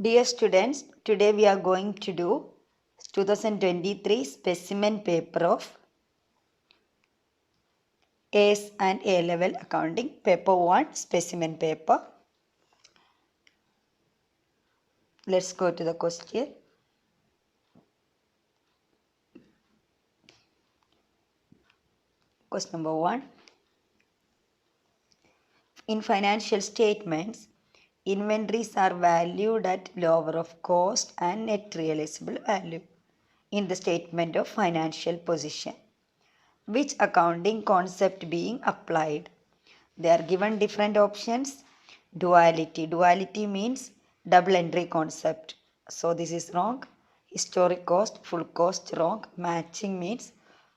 Dear students, today we are going to do 2023 specimen paper of AS and A level accounting, paper 1 specimen paper. Let's go to the question. Question number 1. In financial statements, inventories are valued at lower of cost and net realizable value in the statement of financial position. Which accounting concept being applied? They are given different options. Duality. Duality means double entry concept. So this is wrong. Historic cost, full cost, wrong. Matching means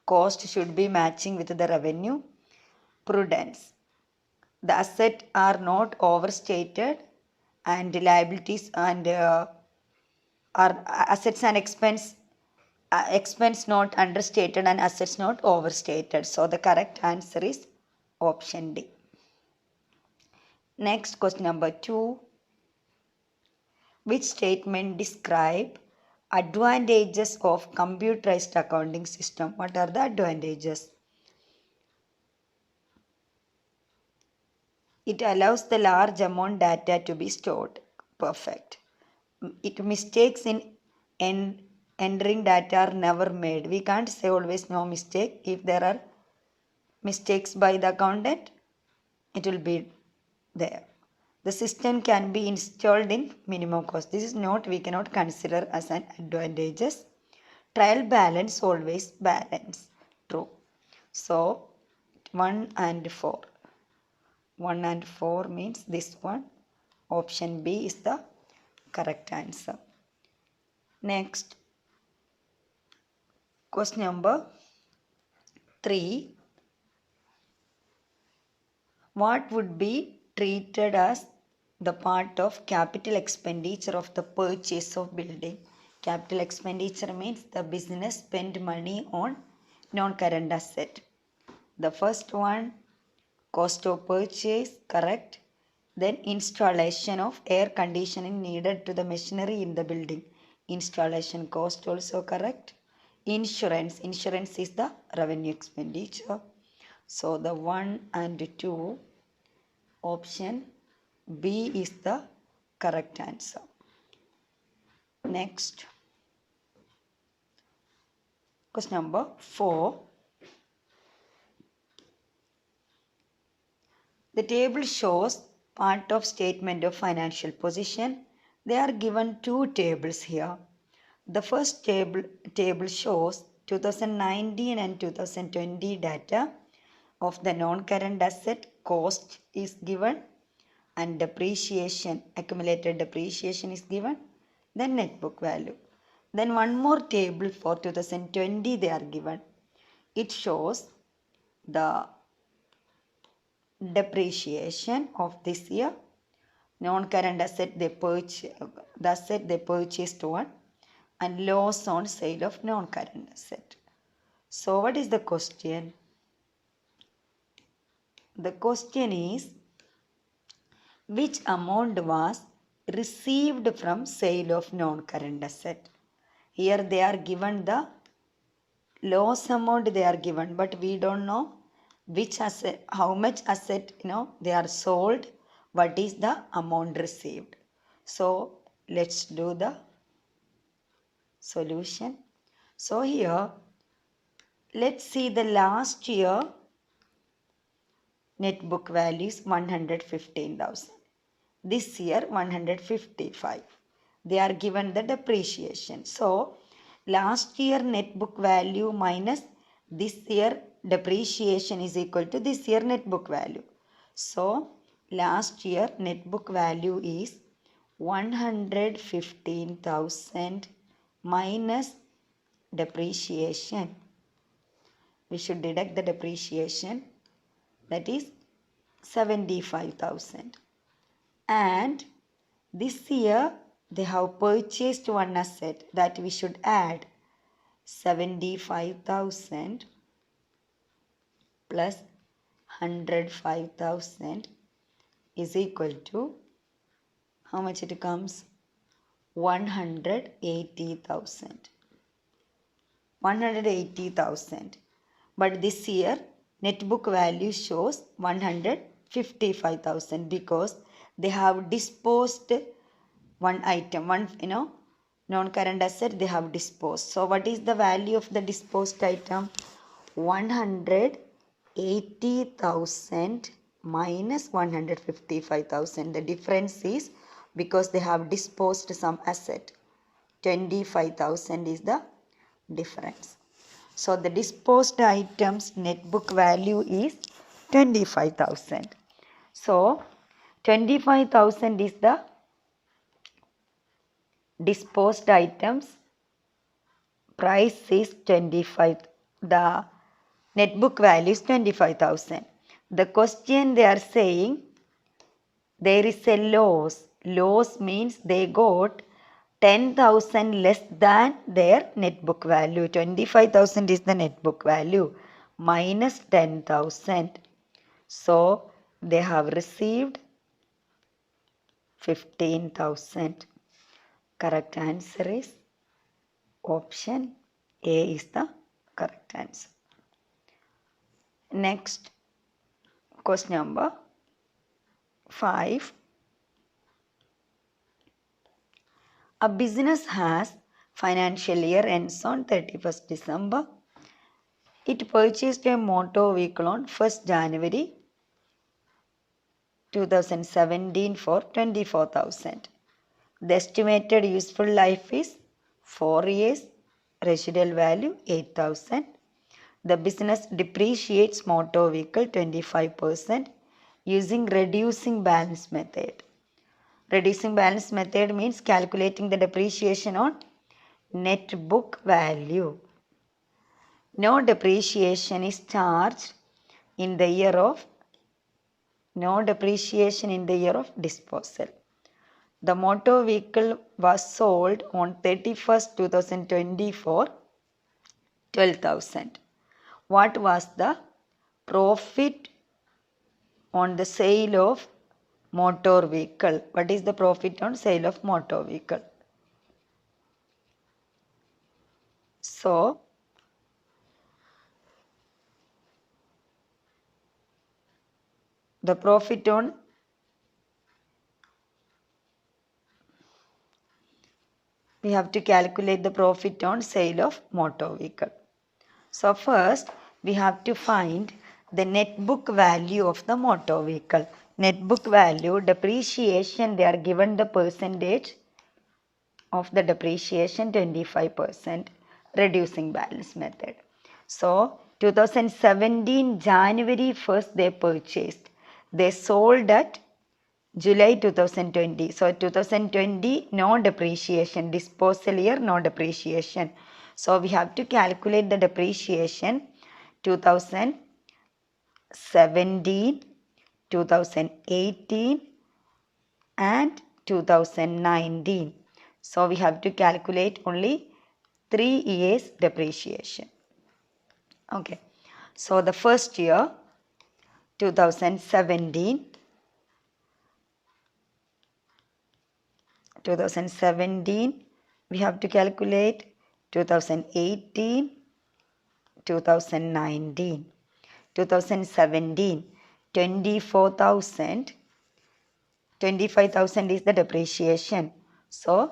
cost should be matching with the revenue. Prudence. The assets are not overstated and liabilities and are assets and expense not understated and assets not overstated. So the correct answer is option D. Next, question number 2. Which statement describe advantages of computerized accounting system? What are the advantages? It allows the large amount data to be stored. Perfect. It mistakes in entering data are never made. We can't say always no mistake. If there are mistakes by the accountant, it will be there. The system can be installed in minimum cost. This is not, we cannot consider as an advantages. Trial balance always balance. True. So 1 and 4. 1 and 4 means this one. Option B is the correct answer. Next. Question number 3. What would be treated as the part of capital expenditure of the purchase of building? Capital expenditure means the business spend money on non-current asset. The first one, cost of purchase, correct. Then installation of air conditioning needed to the machinery in the building. Installation cost also correct. Insurance is the revenue expenditure. So the 1 and 2, option B is the correct answer. Next. Question number 4. The table shows part of statement of financial position. They are given 2 tables here. The first table shows 2019 and 2020 data of the non-current asset cost is given and depreciation, accumulated depreciation is given, then net book value. Then one more table for 2020 they are given. It shows the depreciation of this year, non-current asset they purchased one, and loss on sale of non-current asset. So what is the question? The question is, which amount was received from sale of non-current asset? Here they are given the loss amount they are given, but we don't know which asset, how much asset they are sold, what is the amount received. So let's do the solution. So here let's see the last year net book value is 115,000. This year 155. They are given the depreciation. So last year net book value minus this year depreciation is equal to this year net book value. So last year net book value is 115,000 minus depreciation. We should deduct the depreciation, that is 75,000. And this year they have purchased one asset, that we should add 75,000 plus 105,000 is equal to, how much it comes? 180,000. 180,000. But this year net book value shows 155,000 because they have disposed one item, non-current asset they have disposed. So what is the value of the disposed item? 180,000 minus 155,000. The difference is because they have disposed some asset. 25,000 is the difference. So the disposed items net book value is 25,000. So 25,000 is the disposed items. Price is 25. The net book value is 25,000. The question they are saying there is a loss. Loss means they got 10,000 less than their net book value. 25,000 is the net book value minus 10,000. So they have received 15,000. Correct answer is option A is the correct answer. Next, question number 5. A business has financial year ends on 31st December. It purchased a motor vehicle on 1st January 2017 for 24,000. The estimated useful life is 4 years, residual value 8,000. The business depreciates motor vehicle 25% using reducing balance method. Reducing balance method means calculating the depreciation on net book value. No depreciation is charged in the year of disposal. The motor vehicle was sold on 31st 2020 for 12,000. What was the profit on the sale of motor vehicle? What is the profit on sale of motor vehicle? So the profit on we have to calculate the profit on sale of motor vehicle. So first we have to find the net book value of the motor vehicle. Net book value, depreciation, they are given the percentage of the depreciation 25%, reducing balance method. So 2017 January 1st they purchased. They sold at July 2020. So 2020 no depreciation, disposal year no depreciation. So we have to calculate the depreciation 2017, 2018 and 2019. So we have to calculate only 3 years depreciation. Okay. So the first year 2017 we have to calculate 2018, 2019. 2017 24,000, 25,000 is the depreciation. So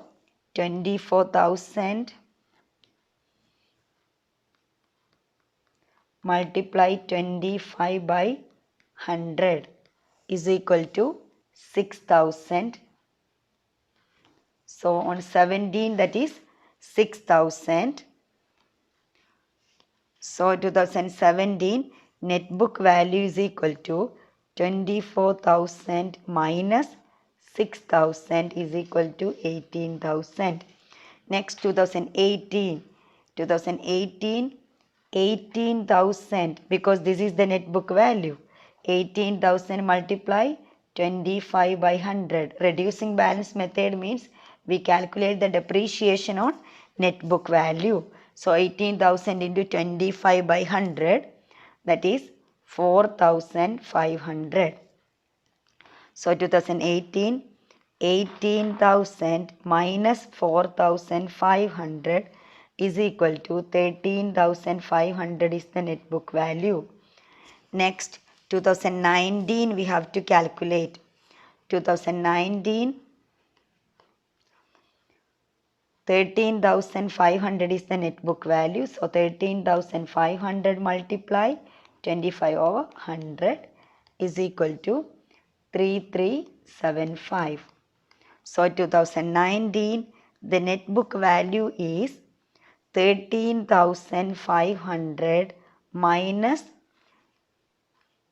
24,000 multiply 25 by 100 is equal to 6,000. So on 17 that is 6,000. So 2017 net book value is equal to 24,000 minus 6,000 is equal to 18,000. Next 2018 18,000 because this is the net book value. 18,000 multiply 25 by 100. Reducing balance method means we calculate the depreciation on net book value. So 18,000 into 25 by 100 that is 4,500. So 2018 18,000 minus 4,500 is equal to 13,500 is the net book value. Next, 2019 we have to calculate. 2019, 13,500 is the net book value. So 13,500 multiply 25 over 100 is equal to 3375. So 2019, the net book value is 13,500 minus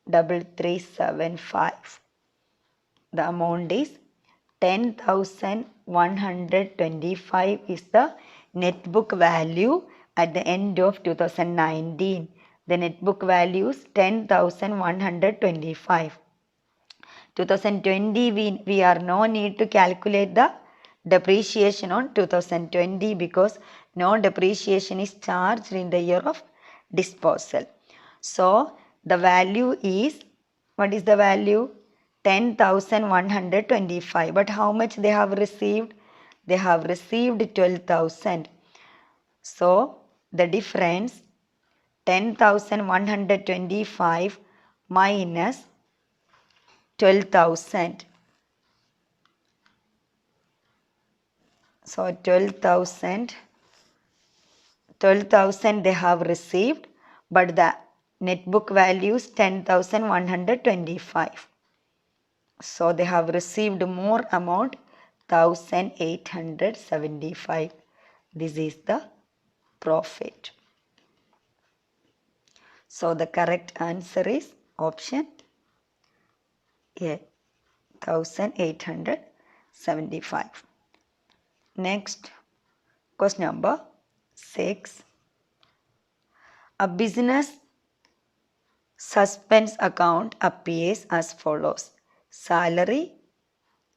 3375. The amount is 10,125 is the net book value at the end of 2019. The net book value is 10,125. 2020 we are no need to calculate the depreciation on 2020 because no depreciation is charged in the year of disposal. So the value is, what is the value? 10,125. But how much they have received? They have received 12,000. So the difference 10,125 minus 12,000. So 12,000 they have received, but the net book value is 10,125. So they have received more amount, 1,875. This is the profit. So the correct answer is option A, 1,875. Next, question number 6. A business suspense account appears as follows. Salary,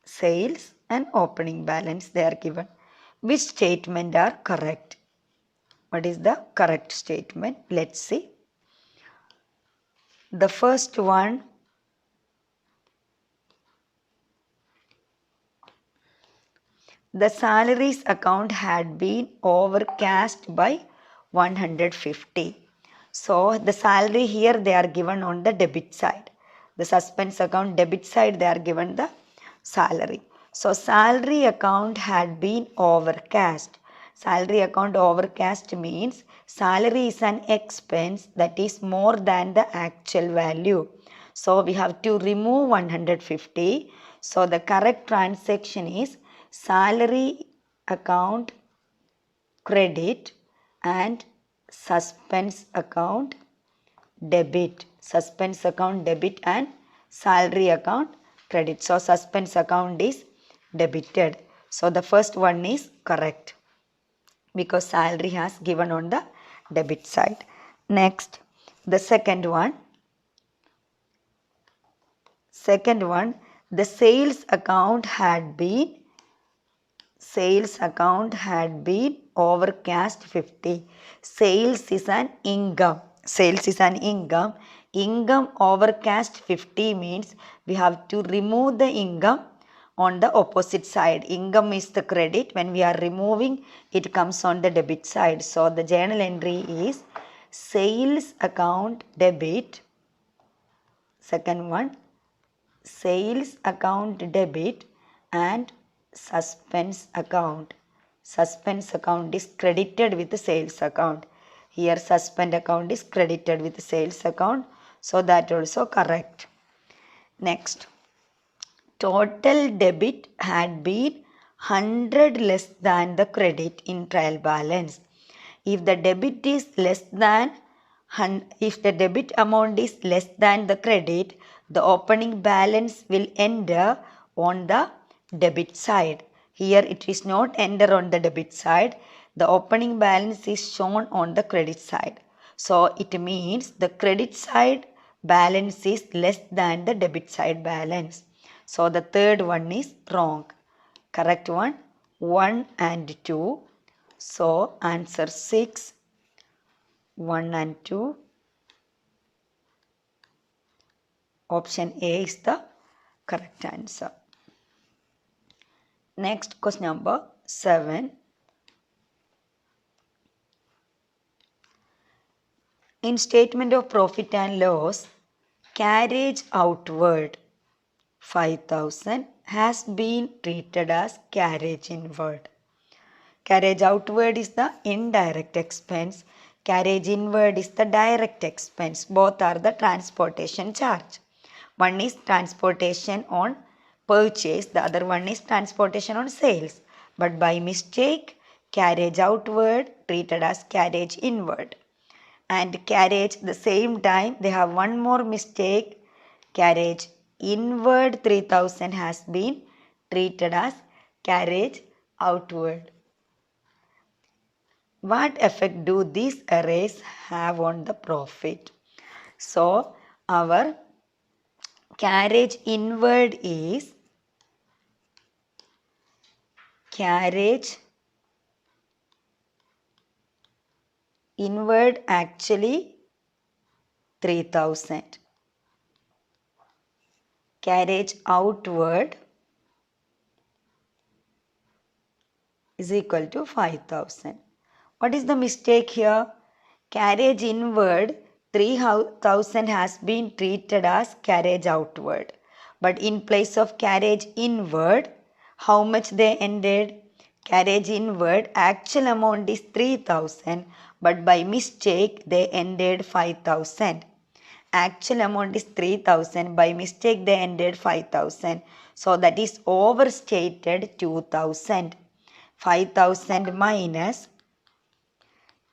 sales and opening balance they are given. Which statement are correct? What is the correct statement? Let's see. The first one, the salaries account had been overcast by 150. So the salary here they are given on the debit side. The suspense account debit side they are given the salary. So salary account had been overcast. Salary account overcast means salary is an expense that is more than the actual value. So we have to remove 150. So the correct transaction is salary account credit and suspense account debit. Suspense account debit and salary account credit. So suspense account is debited. So the first one is correct because salary has given on the debit side. Next, the second one, the sales account had been overcast 50. Sales is an income. Income overcast 50 means we have to remove the income on the opposite side. Income is the credit. When we are removing, it comes on the debit side. So the journal entry is sales account debit. Second one, sales account debit and suspense account. Suspense account is credited with the sales account. Here suspense account is credited with the sales account. So that also correct. Next, total debit had been 100 less than the credit in trial balance. If the debit is less than if the debit amount is less than the credit, the opening balance will enter on the debit side. Here it is not enter on the debit side. The opening balance is shown on the credit side. So it means the credit side balance is less than the debit side balance. So the third one is wrong. Correct one, 1 and 2. So answer 6, 1 and 2. Option A is the correct answer. Next, question number 7. In statement of profit and loss, carriage outward 5,000 has been treated as carriage inward. Carriage outward is the indirect expense. Carriage inward is the direct expense. Both are the transportation charge. One is transportation on purchase, the other one is transportation on sales. But by mistake, carriage outward treated as carriage inward. And carriage, the same time, they have one more mistake. Carriage inward 3,000 has been treated as carriage outward. What effect do these arrays have on the profit? So, our carriage inward is carriage inward actually 3,000. Carriage outward is equal to 5,000. What is the mistake here? Carriage inward 3,000 has been treated as carriage outward. But in place of carriage inward, how much they ended? Carriage inward actual amount is 3,000, but by mistake they ended 5,000. Actual amount is 3,000, by mistake they ended 5,000. So that is overstated 2,000. 5,000 minus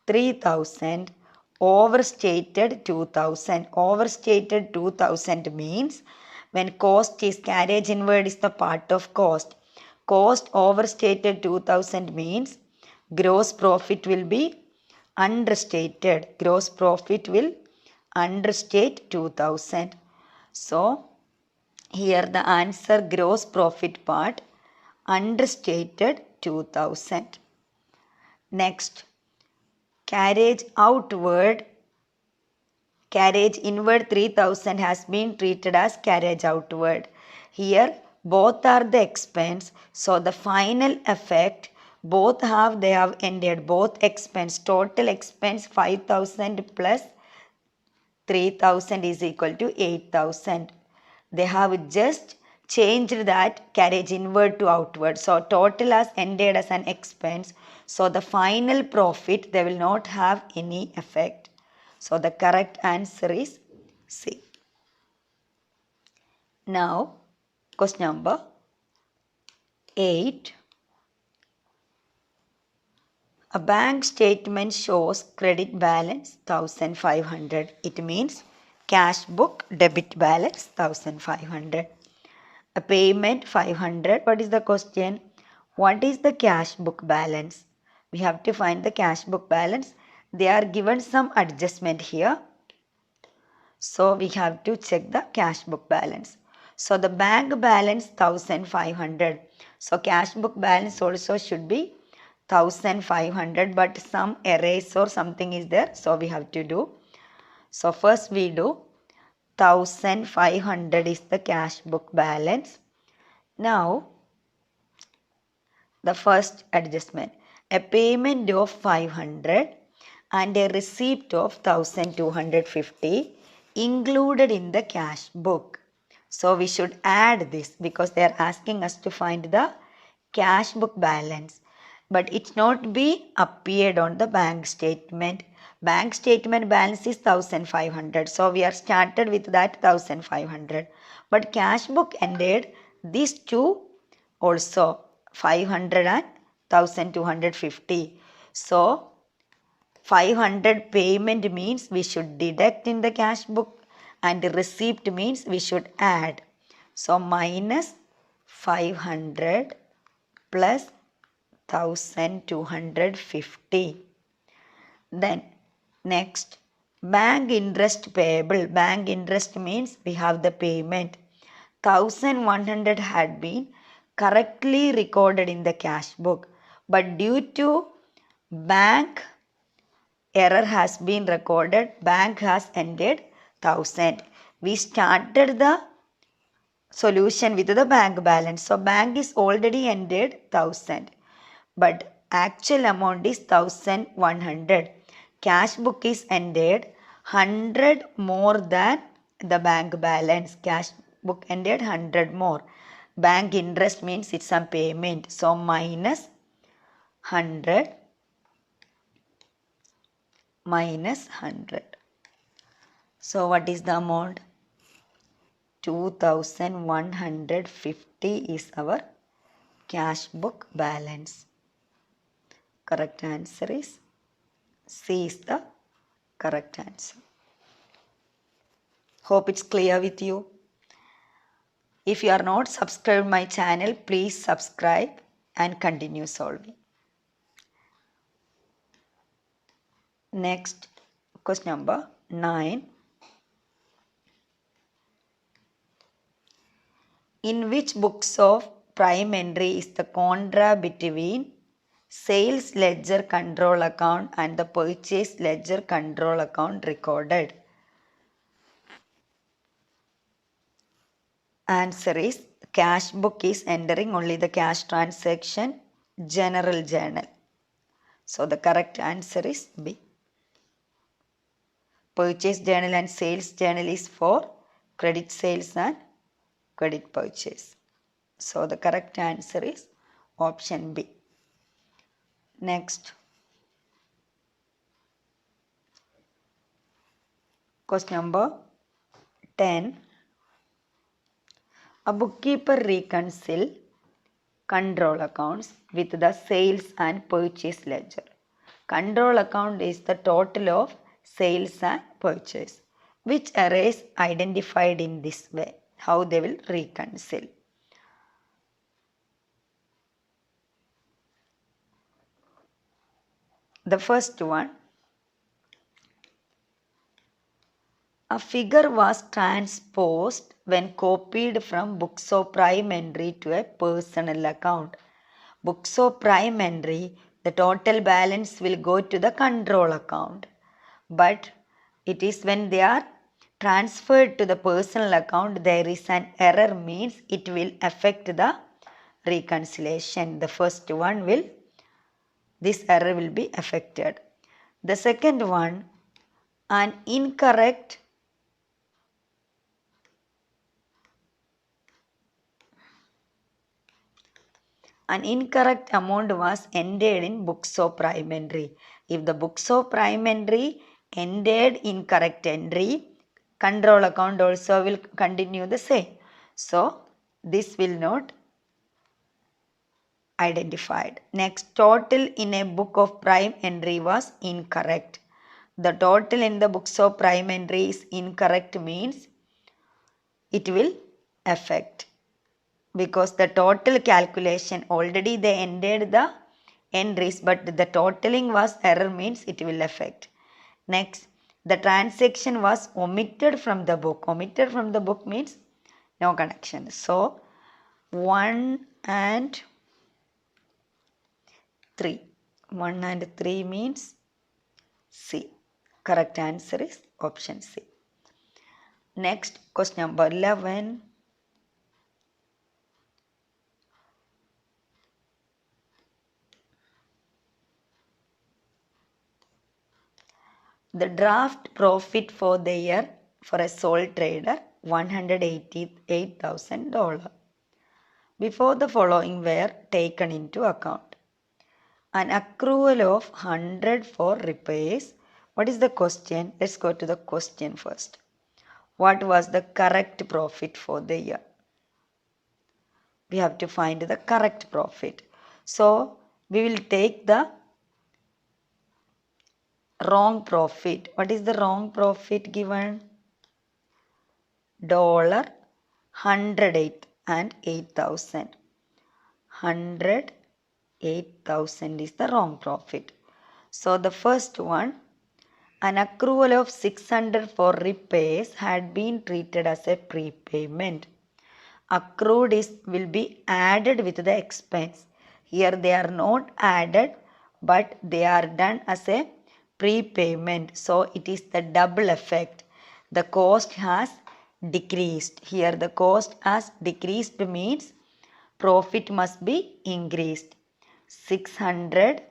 3,000 overstated 2,000. Overstated 2,000 means when cost is carriage inward is the part of cost. Cost overstated 2,000 means gross profit will be understated. Gross profit will understate 2,000. So here the answer gross profit part understated 2,000. Next, carriage outward, carriage inward 3,000 has been treated as carriage outward. Here both are the expense, so the final effect both they have ended both expense. Total expense 5,000 plus 3,000 is equal to 8,000. They have just changed that carriage inward to outward. So total has ended as an expense. So the final profit, they will not have any effect. So the correct answer is C. Now, question number 8. A bank statement shows credit balance 1,500. It means cash book debit balance 1,500. A payment 500. What is the question? What is the cash book balance? We have to find the cash book balance. They are given some adjustment here. So we have to check the cash book balance. So the bank balance 1,500. So cash book balance also should be 1,500, but some erase or something is there. So we have to do. So first we do 1,500 is the cash book balance. Now the first adjustment, a payment of 500 and a receipt of 1,250 included in the cash book. So we should add this because they are asking us to find the cash book balance. But it not be appeared on the bank statement. Bank statement balance is 1,500. So we are started with that 1,500. But cash book ended these two also 500 and 1,250. So 500 payment means we should deduct in the cash book and receipt means we should add. So minus 500 plus 1,250. Then next, bank interest payable. Bank interest means we have the payment. 1,100 had been correctly recorded in the cash book, but due to bank error has been recorded, bank has ended 1,000. We started the solution with the bank balance. So bank is already entered 1000, but actual amount is 1100. Cash book is entered 100 more than the bank balance. Cash book entered 100 more. Bank interest means it's some payment. So minus 100 minus 100. So what is the amount? 2150 is our cash book balance. Correct answer is C is the correct answer. Hope it's clear with you. If you are not subscribed my channel, please subscribe and continue solving. Next, question number 9. In which books of prime entry is the contra between sales ledger control account and the purchase ledger control account recorded? Answer is cash book is entering only the cash transaction, general journal. So the correct answer is B. Purchase journal and sales journal is for credit sales and credit purchase. So the correct answer is option B. Next. Question number 10. A bookkeeper reconcile control accounts with the sales and purchase ledger. Control account is the total of sales and purchase. Which array is identified in this way? How they will reconcile? The first one, a figure was transposed when copied from books of prime entry to a personal account. Books of prime entry, the total balance will go to the control account. But it is when they are transferred to the personal account, there is an error, means it will affect the reconciliation. The first one will, this error will be affected. The second one, an incorrect amount was entered in books of prime entry. If the books of prime entry entered incorrect entry, control account also will continue the same. So this will not identified. Next, total in a book of prime entry was incorrect. The total in the books of prime entry is incorrect, means it will affect, because the total calculation already they entered the entries, but the totaling was error, means it will affect. Next, the transaction was omitted from the book. Omitted from the book means no connection. So 1 and 3. 1 and 3 means C. Correct answer is option C. Next, question number 11. The draft profit for the year for a sole trader, $188,000. Before the following were taken into account. An accrual of 100 for repairs. What is the question? Let's go to the question first. What was the correct profit for the year? We have to find the correct profit. So we will take the wrong profit. What is the wrong profit given? $108,000 and 8,000. 108,000 is the wrong profit. So the first one, an accrual of 600 for repairs had been treated as a prepayment. Accrued will be added with the expense. Here they are not added, but they are done as a prepayment. So it is the double effect. The cost has decreased. Here the cost as decreased means profit must be increased. 600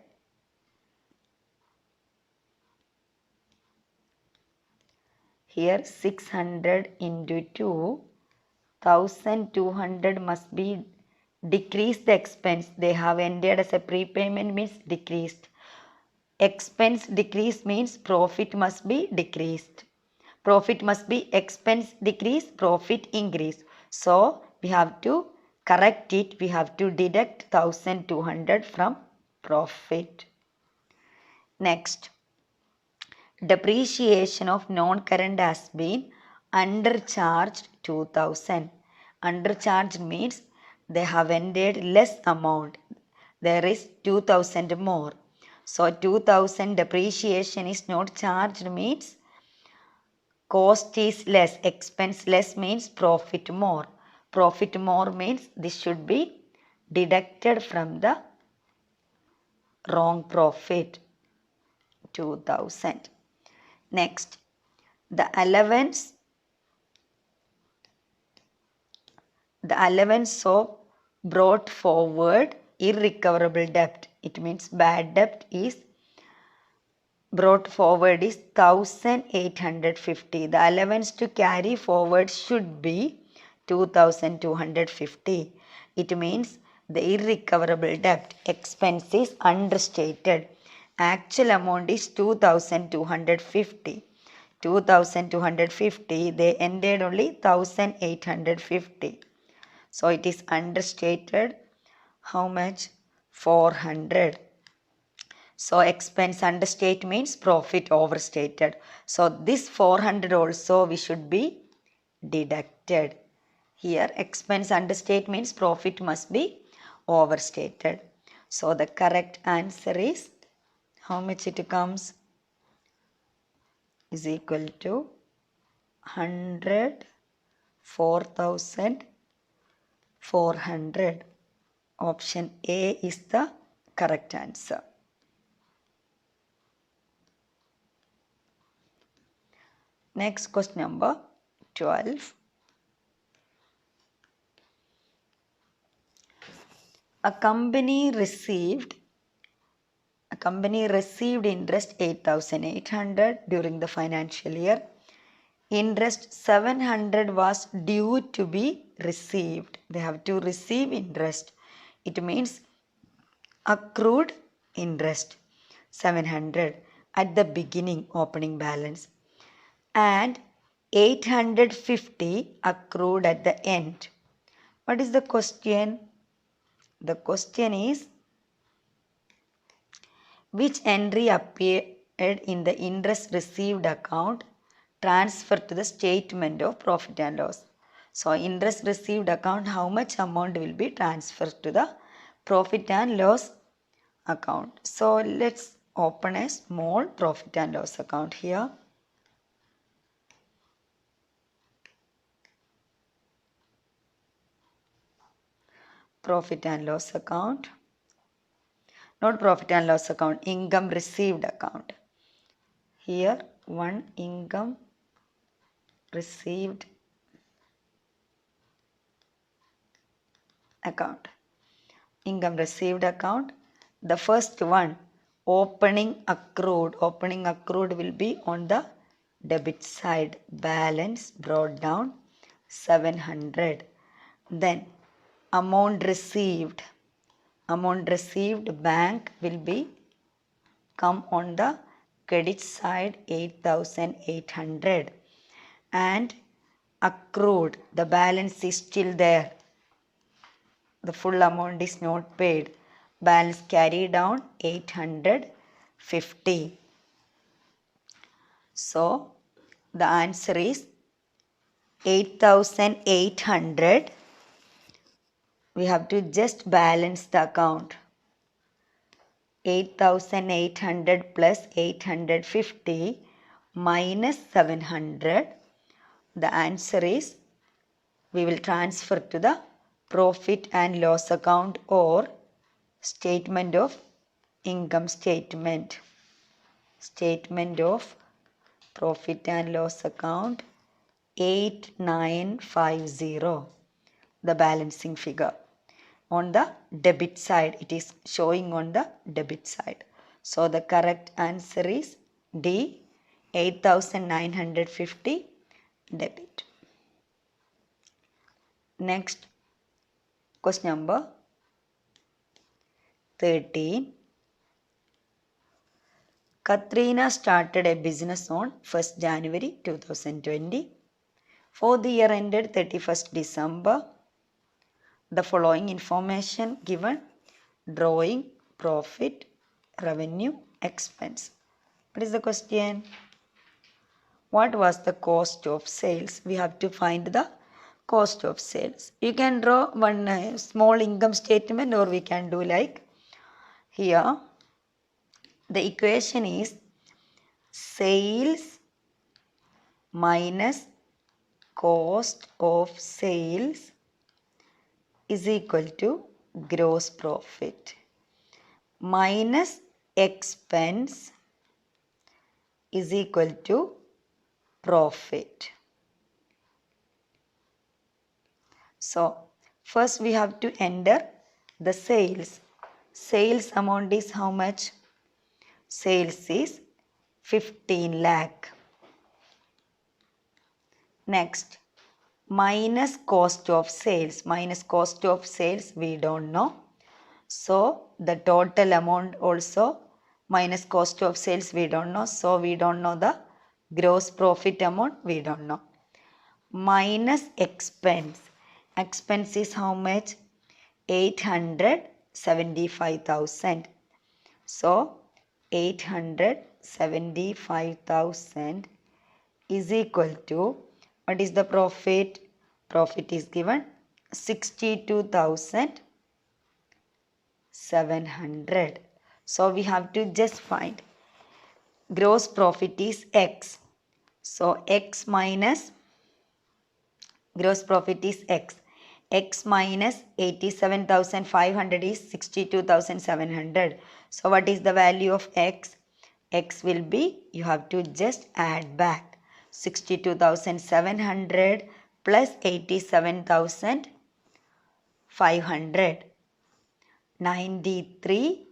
here 600 into 2, 1200 must be decrease the expense. They have ended as a prepayment means decreased. Expense decrease means profit must be decreased. Profit must be expense decrease, profit increase. So we have to correct it. We have to deduct 1200 from profit. Next, depreciation of non-current has been undercharged 2000. Undercharged means they have ended less amount. There is 2000 more. So 2000 depreciation is not charged means cost is less, expense less means profit more. Profit more means this should be deducted from the wrong profit 2000. Next, the allowance of brought forward irrecoverable debt. It means bad debt is brought forward is 1850. The allowance to carry forward should be 2250. It means the irrecoverable debt expense is understated. Actual amount is 2250. 2250, they ended only 1850. So it is understated. How much? 400. So expense understate means profit overstated. So this 400 also we should be deducted. Here expense understate means profit must be overstated. So the correct answer is how much it comes? Is equal to 100, 4,400. Option A is the correct answer. Next question number 12. A company received interest 8,800 during the financial year. Interest 700 was due to be received. They have to receive interest. It means accrued interest 700 at the beginning opening balance and 850 accrued at the end. What is the question? The question is, which entry appeared in the interest received account transferred to the statement of profit and loss? So interest received account, how much amount will be transferred to the profit and loss account? So let's open a small profit and loss account here. Profit and loss account. Not profit and loss account, income received account. Here one income received account. Income received account. The first one, opening accrued. Opening accrued will be on the debit side. Balance brought down 700. Then amount received. Amount received bank will be come on the credit side 8,800. And accrued, the balance is still there. The full amount is not paid. Balance carried down 850. So the answer is 8,800. We have to just balance the account. 8,800 plus 850 minus 700. The answer is, we will transfer to the profit and loss account or statement of income statement. Statement of profit and loss account 8950, the balancing figure. On the debit side, it is showing on the debit side. So the correct answer is D, 8950 debit. Next, question number 13. Katrina started a business on 1st January 2020. For the year ended 31st December, the following information given: drawing, profit, revenue, expense. What is the question? What was the cost of sales? We have to find the cost of sales. You can draw one small income statement, or we can do like here. The equation is sales minus cost of sales is equal to gross profit minus expense is equal to profit. So first we have to enter the sales. Sales amount is how much? Sales is 15 lakh. Next, minus cost of sales. Minus cost of sales we don't know. So the total amount also minus cost of sales we don't know. So we don't know the gross profit amount, we don't know. Minus expense. Expense is how much? 875,000. So 875,000 is equal to, what is the profit? Profit is given 62,700. So we have to just find gross profit is X. So X minus gross profit is X. X minus 87,500 is 62,700. So what is the value of X? X will be, you have to just add back 62,700 plus 87,500. 93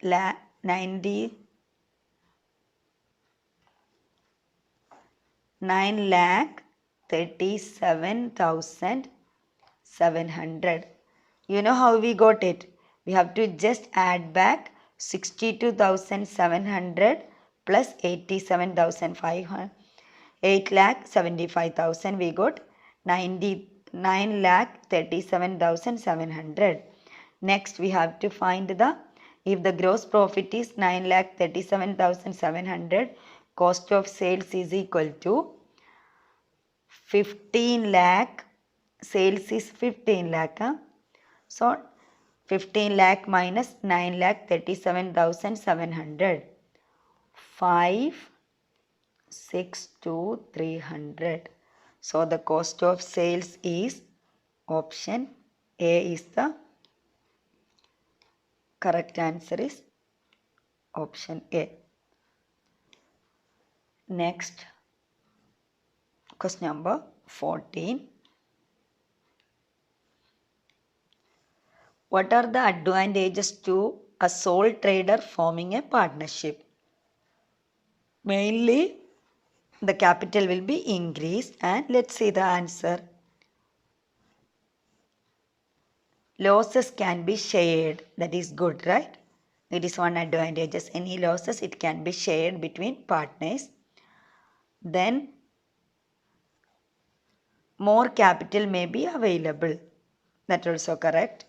lakh 37,700. You know how we got it? We have to just add back 62,700 plus 87,500. 8,75,000. We got 9,37,700. Next we have to find if the gross profit is 9,37,700, cost of sales is equal to 15 lakh. Sales is 15 lakh. So 15 lakh minus 9,37,700. 562,300. So the cost of sales is option A is the correct answer, is option A. Next, question number 14. What are the advantages to a sole trader forming a partnership? Mainly, the capital will be increased, and let's see the answer. Losses can be shared. That is good, right? It is one advantage. Any losses, it can be shared between partners. Then more capital may be available. That also correct.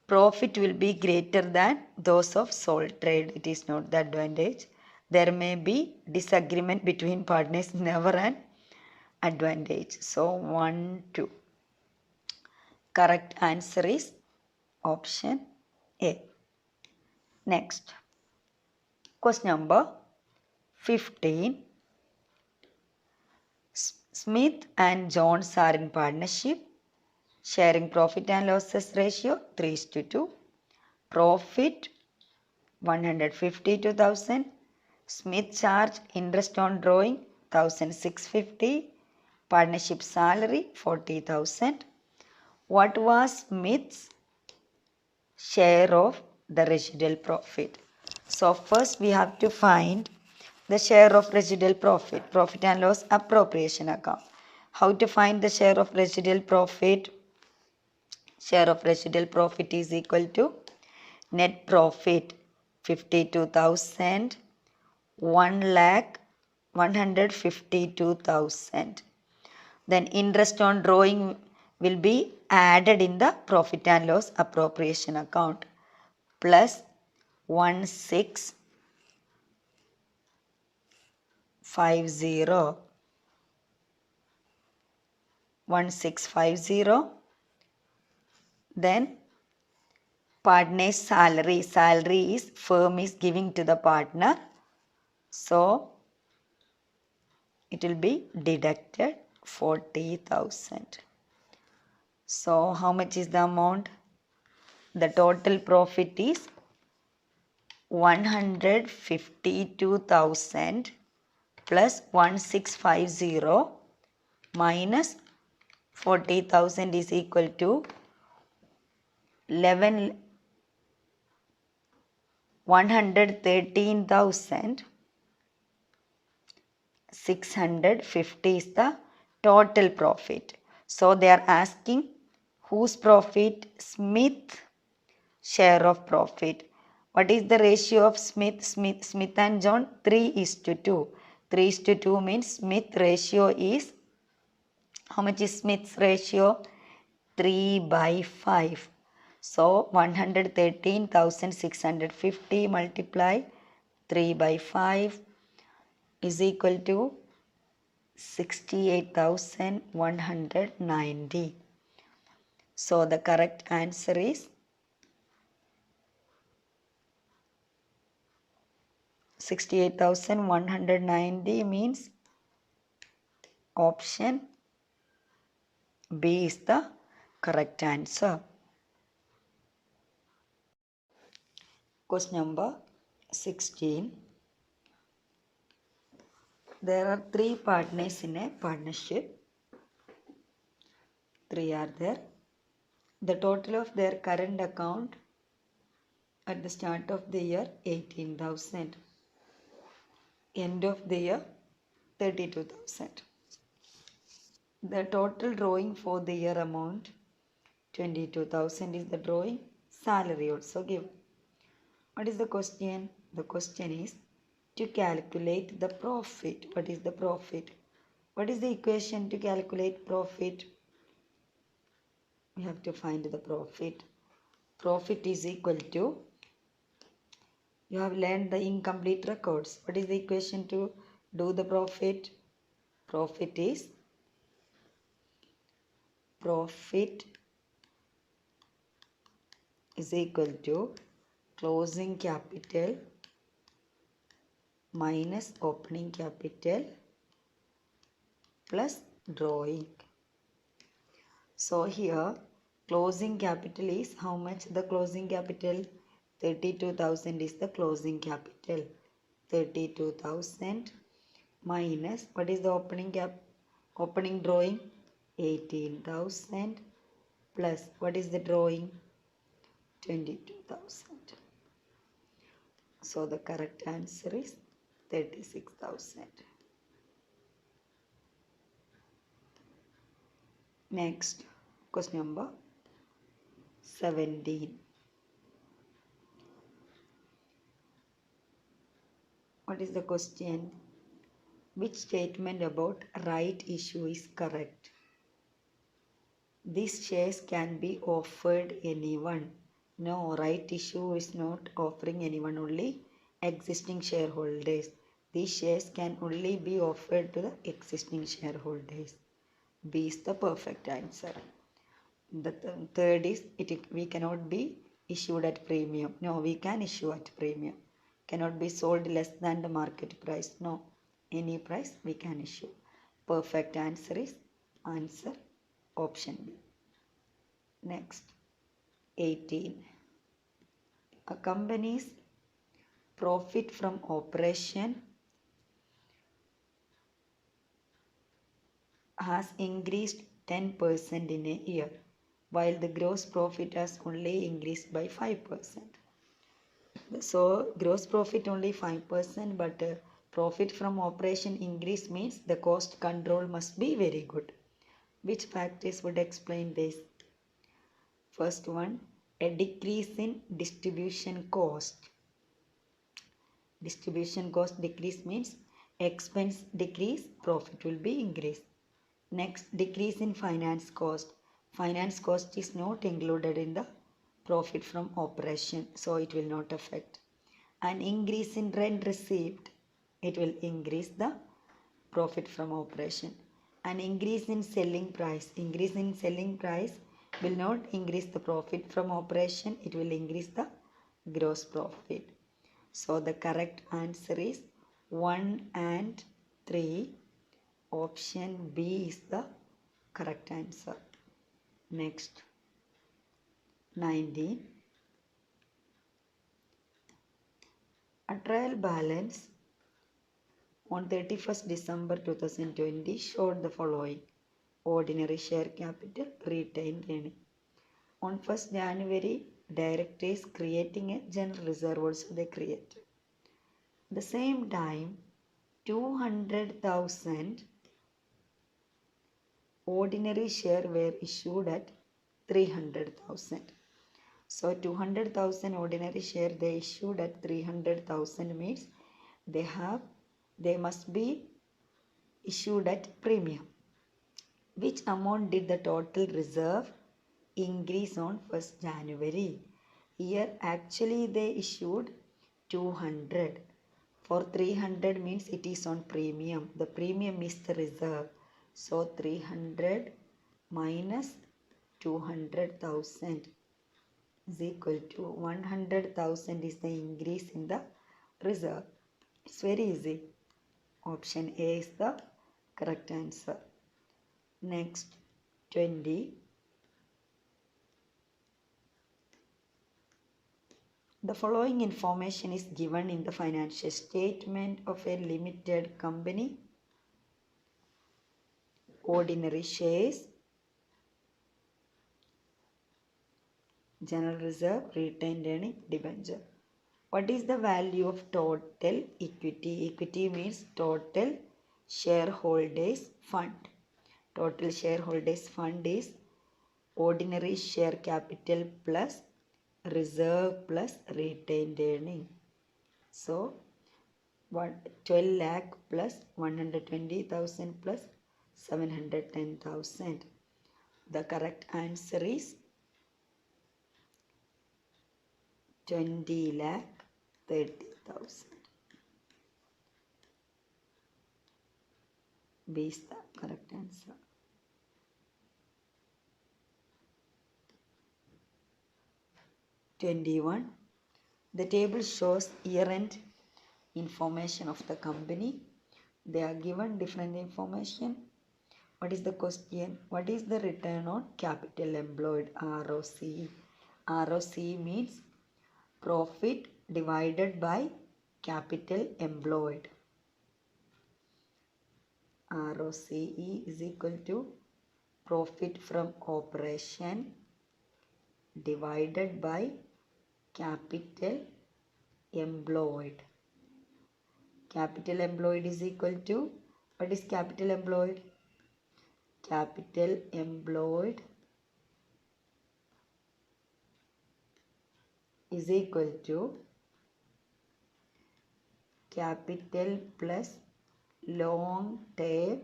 Profit will be greater than those of sole trade. It is not the advantage. There may be disagreement between partners, never an advantage. So 1, 2. Correct answer is option A. Next, question number 15. Smith and Jones are in partnership, sharing profit and losses ratio 3:2. Profit 152,000. Smith charge interest on drawing 1,650. Partnership salary 40,000. What was Smith's share of the residual profit? So first we have to find the share of residual profit, profit and loss appropriation account. How to find the share of residual profit? Share of residual profit is equal to net profit 52,000, 1,152,000. Then interest on drawing will be added in the profit and loss appropriation account plus 1650. Then partner's salary is firm is giving to the partner, so it will be deducted 40,000. So how much is the amount? The total profit is 152,000 plus 1650 minus 40,000 is equal to 113,650 is the total profit. So they are asking whose profit? Smith share of profit. What is the ratio of Smith and John? 3:2. 3:2 means Smith ratio is, how much is Smith's ratio? 3/5. So 113,650 multiply 3/5 is equal to 68,190. So the correct answer is 68,190 means option B is the correct answer. Question number 16. There are 3 partners in a partnership. 3 are there. The total of their current account at the start of the year 18,000. End of the year 32,000. The total drawing for the year amount 22,000 is the drawing. Salary also given. What is the question? The question is to calculate the profit. What is the profit? What is the equation to calculate profit? We have to find the profit. Profit is equal to, you have learned the incomplete records. What is the equation to do the profit? Profit is equal to closing capital minus opening capital plus drawing. So here closing capital is how much? The closing capital 32,000 is the closing capital. 32,000 minus what is the opening drawing? 18,000 plus what is the drawing? 22,000. So the correct answer is 36,000. Next, question number 17. What is the question? Which statement about right issue is correct? These shares can be offered anyone. No, right issue is not offering anyone, only existing shareholders. These shares can only be offered to the existing shareholders. B is the perfect answer. The third is we cannot be issued at premium. No, we can issue at premium. Cannot be sold less than the market price. No, any price we can issue. Perfect answer is answer option B. Next, 18. A company's profit from operation has increased 10% in a year, while the gross profit has only increased by 5%. So gross profit only 5%, but profit from operation increase means the cost control must be very good. Which factors would explain this? First one, a decrease in distribution cost. Distribution cost decrease means expense decrease, profit will be increased. Next, decrease in finance cost. Finance cost is not included in the profit from operation, so it will not affect. An increase in rent received, it will increase the profit from operation. An increase in selling price, increase in selling price will not increase the profit from operation, it will increase the gross profit. So the correct answer is 1 and 3. Option B is the correct answer. Next, 19. A trial balance on 31st December 2020 showed the following: ordinary share capital, retained earning. On 1st January, directors creating a general reserve also they created. At the same time, 200,000 ordinary share were issued at 300,000. So 200,000 ordinary share they issued at 300,000 means they must be issued at premium. Which amount did the total reserve increase on 1st January? Here actually they issued 200. For 300 means it is on premium. The premium is the reserve. So 300 minus 200,000 is equal to 100,000 is the increase in the reserve. It's very easy. Option A is the correct answer. Next, 20. The following information is given in the financial statement of a limited company: ordinary shares, general reserve, retained earning, debenture. What is the value of total equity? Equity means total shareholders fund. Total shareholders fund is ordinary share capital plus reserve plus retained earning. So 12 lakh plus 120,000 plus 710,000. The correct answer is 20 lakh 30,000. B is the correct answer. 21. The table shows year-end information of the company. They are given different information. What is the question? What is the return on capital employed? ROCE. ROCE means profit divided by capital employed. ROCE is equal to profit from operation divided by capital employed. Capital employed is equal to, what is capital employed? Capital employed is equal to capital plus long term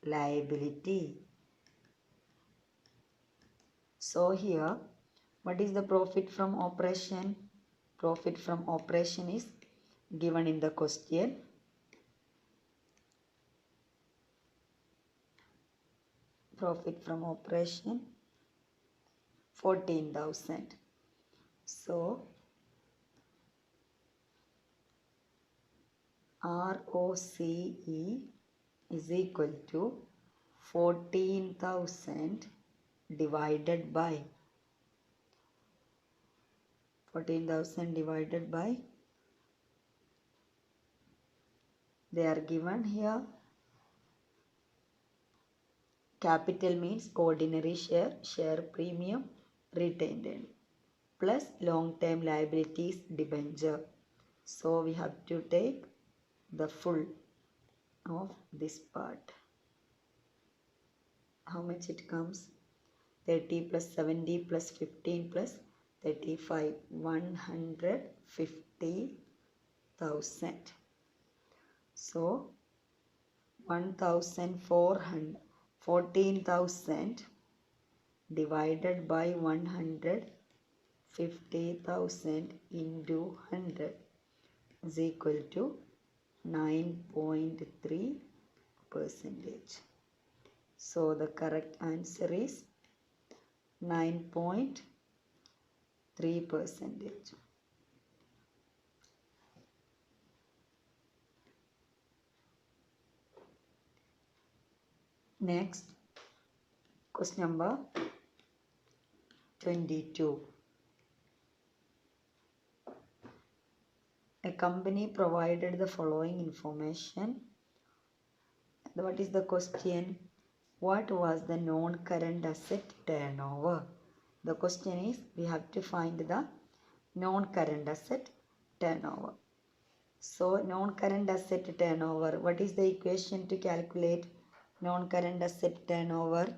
liability. So here, what is the profit from operation? Profit from operation is given in the question. Profit from operation 14,000. So ROCE is equal to 14,000 divided by 14,000 divided by, they are given here Capital means ordinary share, share premium, retained earning, plus long-term liabilities, debenture. So we have to take the full of this part. How much it comes? 30 plus 70 plus 15 plus 35, 150,000. So 1,400, 14,000 divided by 150,000 into 100 is equal to 9.3%. So the correct answer is 9.3%. Next, question number 22. A company provided the following information. What is the question? What was the non-current asset turnover? The question is, we have to find the non-current asset turnover. So, non-current asset turnover, what is the equation to calculate non-current asset turnover?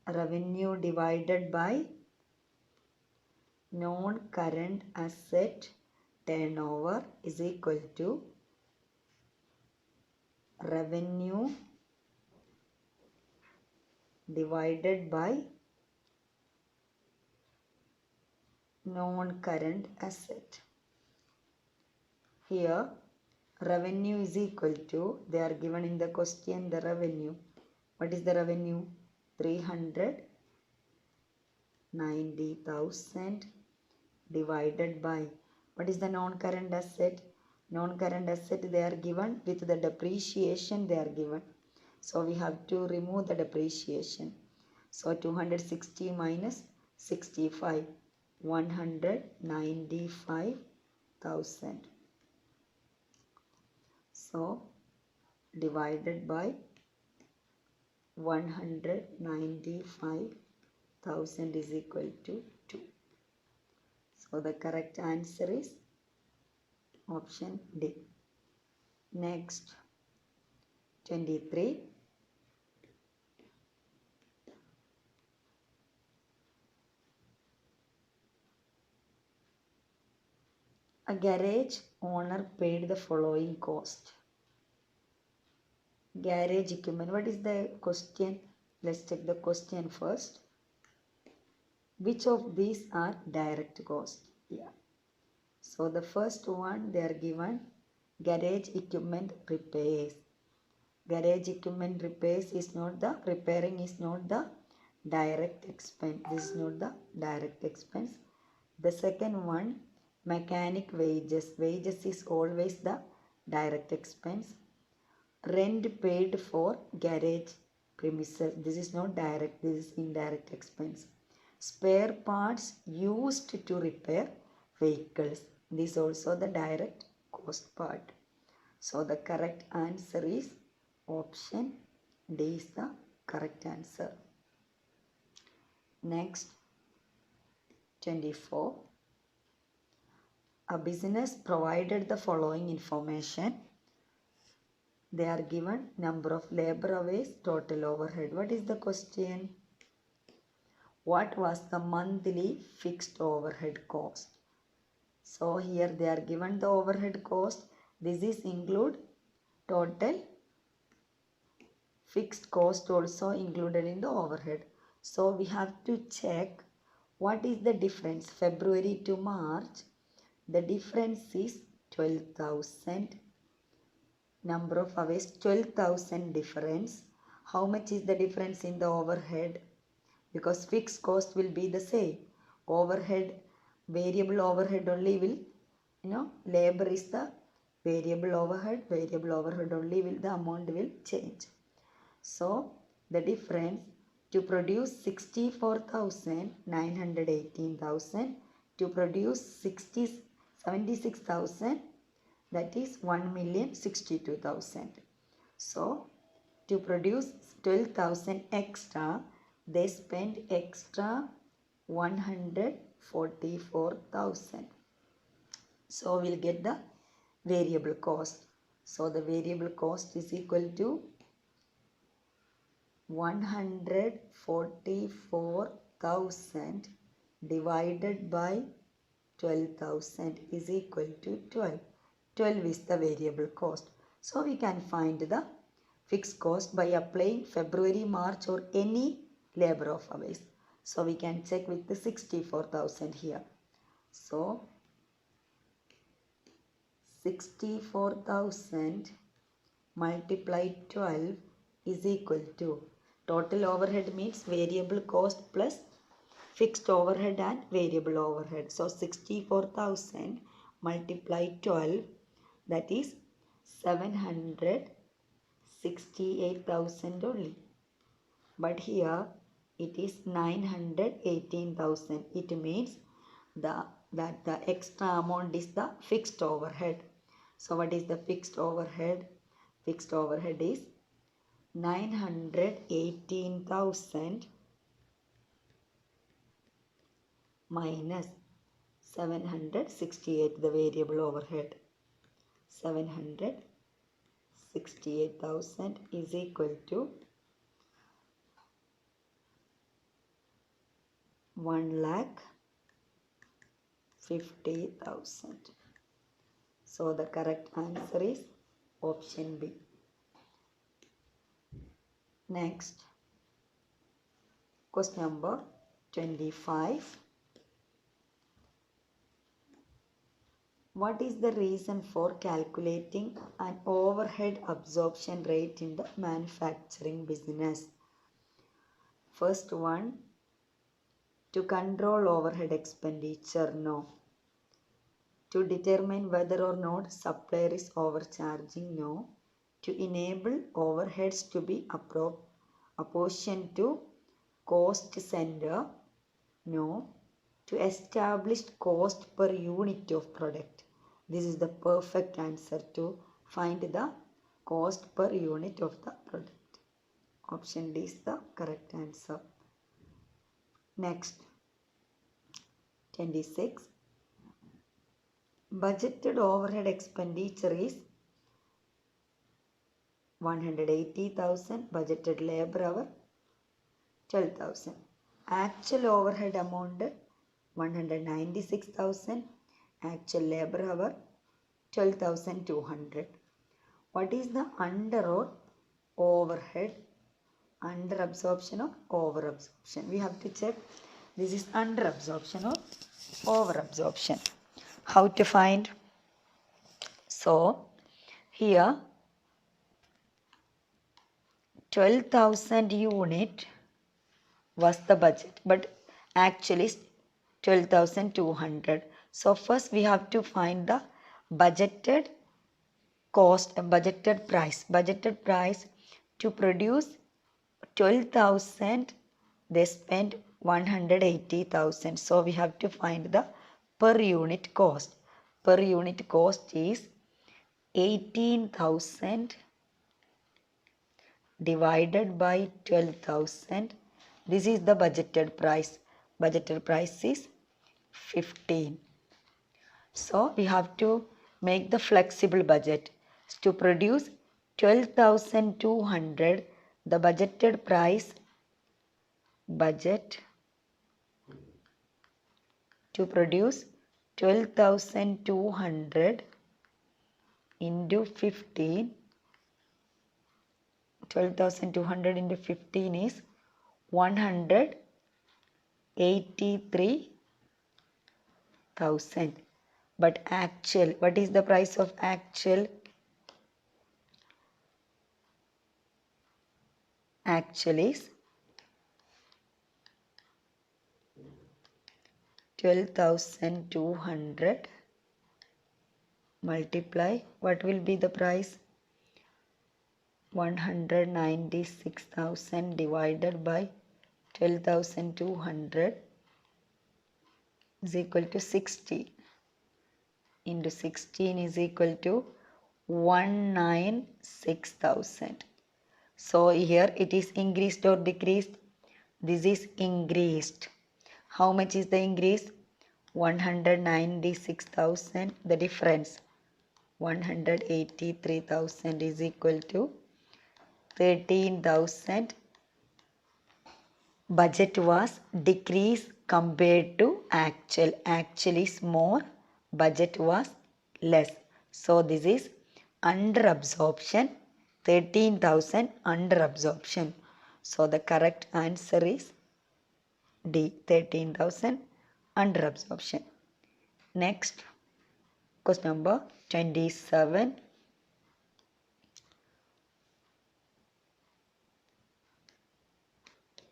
Revenue divided by non-current asset turnover is equal to revenue divided by non-current asset. Here revenue is equal to, they are given in the question the revenue. What is the revenue? 390,000 divided by, what is the non-current asset? Non-current asset they are given with the depreciation they are given. So we have to remove the depreciation. So 260 minus 65, 195,000. So divided by 195,000 is equal to 2. So the correct answer is option D. Next, 23. A garage owner paid the following cost. Garage equipment. What is the question? Let's check the question first. Which of these are direct cost? Yeah. So the first one they are given garage equipment repairs. Garage equipment repairs is not the, repairing is not the direct expense. This is not the direct expense. The second one, mechanic wages. Wages is always the direct expense. Rent paid for garage premises. This is not direct, this is indirect expense. Spare parts used to repair vehicles. This is also the direct cost part. So the correct answer is option D is the correct answer. Next, 24. A business provided the following information. They are given number of labor hours, total overhead. What is the question? What was the monthly fixed overhead cost? So here they are given the overhead cost. This is include total fixed cost also included in the overhead. So we have to check what is the difference. February to March, the difference is 12,000. Number of hours, 12,000 difference. How much is the difference in the overhead? Because fixed cost will be the same. Overhead, variable overhead only will, labor is the variable overhead only will, the amount will change. So the difference to produce 64,000, 918,000, to produce 76,000, that is 1,062,000. So to produce 12,000 extra, they spent extra 144,000. So we'll get the variable cost. So the variable cost is equal to 144,000 divided by 12,000 is equal to 12. 12 is the variable cost. So we can find the fixed cost by applying February, March or any labor of hours. So we can check with the 64,000 here. So 64,000 multiplied 12 is equal to, total overhead means variable cost plus fixed overhead and variable overhead. So 64,000 multiplied 12, that is 768,000 only. But here it is 918,000. It means that the extra amount is the fixed overhead. So what is the fixed overhead? Fixed overhead is 918,000 minus 768, the variable overhead. 768,000 is equal to 1,50,000. So the correct answer is option B. Next, question number 25. What is the reason for calculating an overhead absorption rate in the manufacturing business? First one, to control overhead expenditure, no. To determine whether or not supplier is overcharging, no. To enable overheads to be apportioned to cost center, no. To establish cost per unit of product. This is the perfect answer to find the cost per unit of the product. Option D is the correct answer. Next, 26. Budgeted overhead expenditure is 180,000. Budgeted labor hour 12,000. Actual overhead amount 196,000. Actual labor hour 12,200. What is the under or overhead? Under absorption or over absorption? We have to check. This is under absorption or over absorption. How to find? So here 12,000 unit was the budget, but actually 12,200. So first we have to find the budgeted cost, budgeted price. Budgeted price to produce 12,000, they spent 180,000. So we have to find the per unit cost. Per unit cost is 18,000 divided by 12,000. This is the budgeted price. Budgeted price is 15. So we have to make the flexible budget. To produce 12,200, the budgeted price, budget to produce 12,200 into 15. 12,200 into 15 is 183,000. But actual, what is the price of actual? Actual is 12,200 multiply, what will be the price? 196,000 divided by 12,200 is equal to 60 into 16 is equal to 196,000. So here it is increased or decreased? This is increased. How much is the increase? 196,000. The difference 183,000 is equal to 13,000. Budget was decreased compared to actual. Actual is more, budget was less. So this is under absorption, 13,000 under absorption. So the correct answer is D, 13,000 under absorption. Next, question number 27.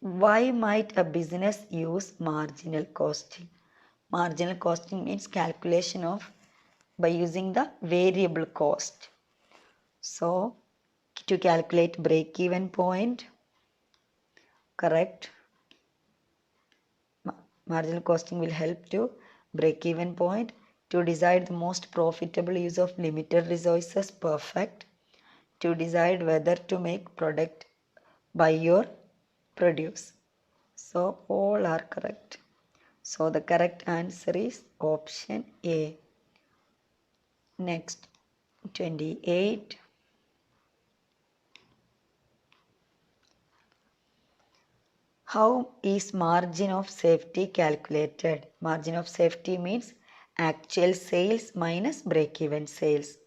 Why might a business use marginal costing? Marginal costing means calculation of by using the variable cost. So, to calculate break-even point, correct? Marginal costing will help to break-even point. To decide the most profitable use of limited resources, perfect. To decide whether to make product, buy or produce. So, all are correct. So, the correct answer is option A. Next, 28. How is margin of safety calculated? Margin of safety means actual sales minus break-even sales.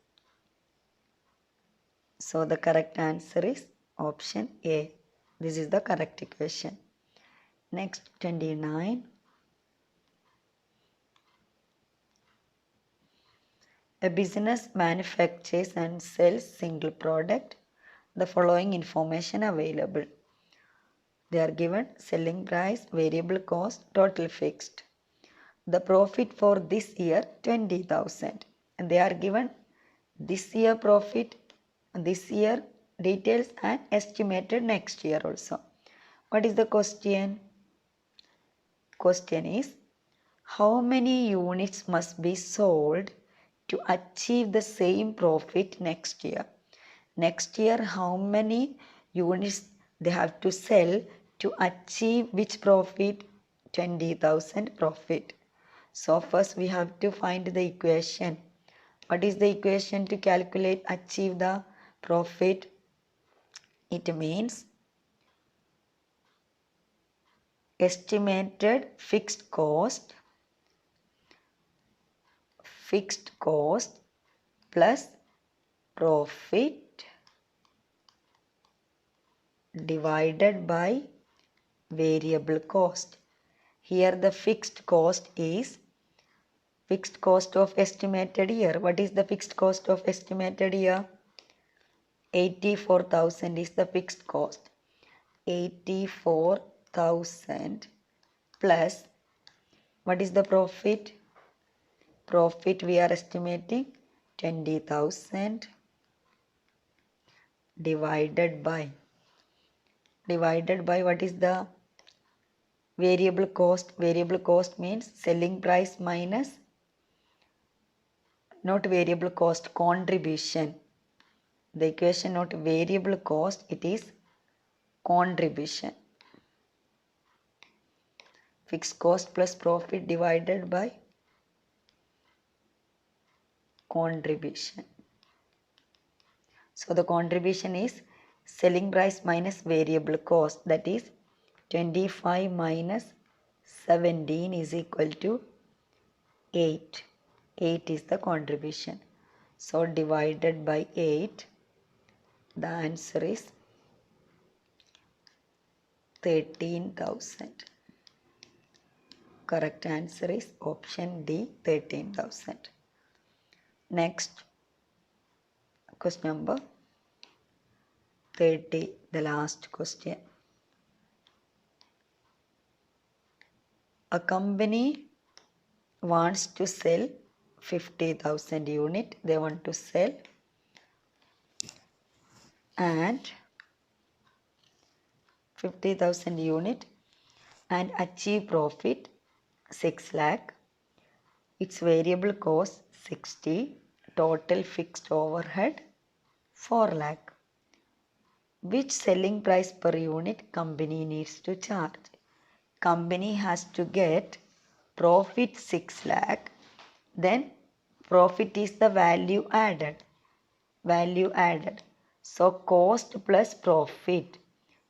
So the correct answer is option A. This is the correct equation. Next, 29. A business manufactures and sells single product. The following information available. They are given selling price, variable cost, total fixed. The profit for this year 20,000. And they are given this year profit, this year details and estimated next year also. What is the question? Question is, how many units must be sold to achieve the same profit next year? Next year, how many units they have to sell to achieve which profit? 20,000 profit. So first we have to find the equation. What is the equation to calculate achieve the profit? It means estimated fixed cost plus profit divided by variable cost. Here the fixed cost is fixed cost of estimated year. What is the fixed cost of estimated year? 84,000 is the fixed cost. 84,000 plus what is the profit? Profit we are estimating 20,000 divided by what is the variable cost? Variable cost means selling price minus not variable cost, contribution. The equation not variable cost, it is contribution. Fixed cost plus profit divided by contribution. So the contribution is selling price minus variable cost, that is 25 minus 17 is equal to 8. 8 is the contribution. So divided by 8, the answer is 13,000. Correct answer is option D, 13,000. Next, question number 30, the last question. A company wants to sell 50,000 unit. They want to sell and 50,000 unit and achieve profit 6 lakh. Its variable cost 60, total fixed overhead 4 lakh. Which selling price per unit company needs to charge? Company has to get profit 6 lakh, then profit is the value added. So cost plus profit.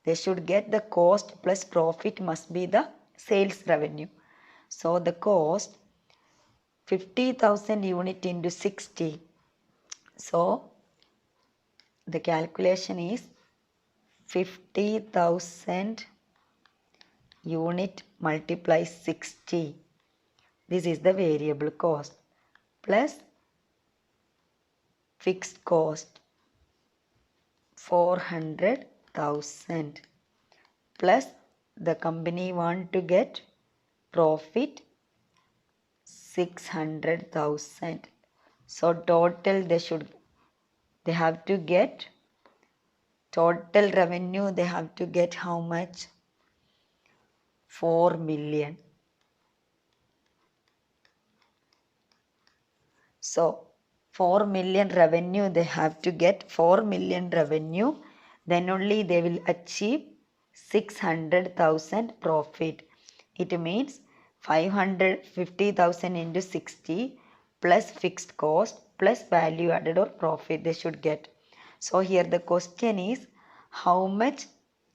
They should get the cost plus profit must be the sales revenue. So the cost 50,000 unit into 60. So the calculation is 50,000 unit multiplies 60. This is the variable cost plus fixed cost 400,000 plus the company want to get profit 600,000. So total they have to get total revenue, they have to get how much? 4 million. So 4 million revenue, they have to get 4 million revenue, then only they will achieve 600,000 profit. It means 550,000 into 60 plus fixed cost plus value added or profit they should get. So here the question is how much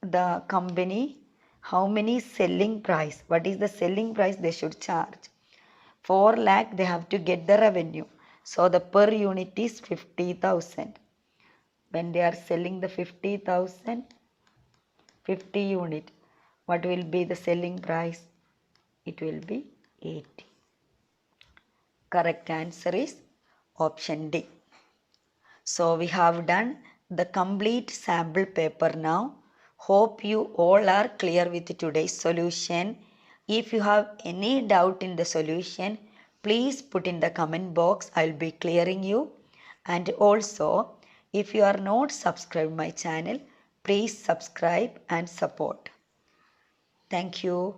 the company, how many selling price, what is the selling price they should charge? 4 lakh they have to get the revenue. So the per unit is 50,000. When they are selling the 50,000, 50 unit, what will be the selling price? It will be 80. Correct answer is option D. So we have done the complete sample paper now. Hope you all are clear with today's solution. If you have any doubt in the solution, please put in the comment box. I will be clearing you. And also, if you are not subscribed my channel, please subscribe and support. Thank you.